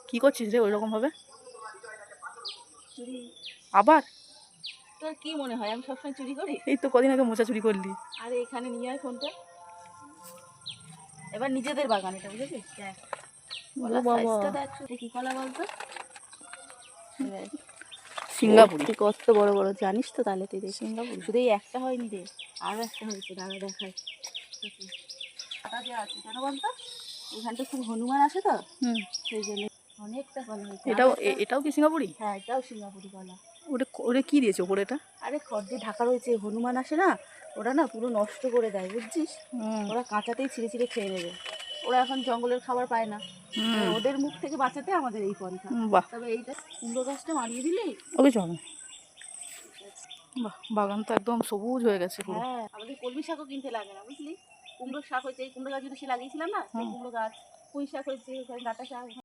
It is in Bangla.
কি করছিস রে ওই রকম ভাবে? চুরি? আবার? তোর কি মনে হয় আমি সবসময় চুরি করি? এই তো কদিন আগে মোচা চুরি করলি। আরে এখানে নিয়ে আয় ফোনটা। এবার নিজেদের বাগান, এটা বুঝেছিস? দেখ কলা সাইজটা দেখ, কি কলা বলতো? সিঙ্গাপুরি। কত বড় বড় জানিস তো? তাহলে তুই দেখ, সিঙ্গাপুরি শুধু এই একটা হয়নি রে, আরও একটা হয়েছে, দাঁড়া দেখায়। কাটা দেওয়া আছে কেন বলতো? এখানটা খুব হনুমান আসে তো, সেই জন্য অনেকটা কলা হয়েছে। এটাও কি সিঙ্গাপুরি? হ্যাঁ, এটাও সিঙ্গাপুরি কলা। ওটা কি দিয়েছে ওপরে এটা? আরে খড় দিয়ে ঢাকা রয়েছে, হনুমান আসে না, ওরা না পুরো নষ্ট করে দেয় বুঝছিস। ওরা কাঁচাতেই ছিঁড়ে ছিঁড়ে খেয়ে নেবে। ওরা এখন জঙ্গলের খাবার পায় না, ওদের মুখ থেকে বাঁচাতে আমাদের এই পন্থা। বাহ, তবে এইটা কুমড়ো গাছটা মারিয়ে দিলি ওকে চল। বাহ, বাগান তো একদম সবুজ হয়ে গেছে পুরো। হ্যাঁ, আমাদের কলমি শাকও কিনতে লাগে না বুঝলি। কুমড়ো শাক হয়েছে, এই কুমড়ো গাছ যদি সে লাগিয়েছিলাম না, সেই কুমড়ো গাছ, পুঁই শাক হয়েছে, ডাঁটা শাক।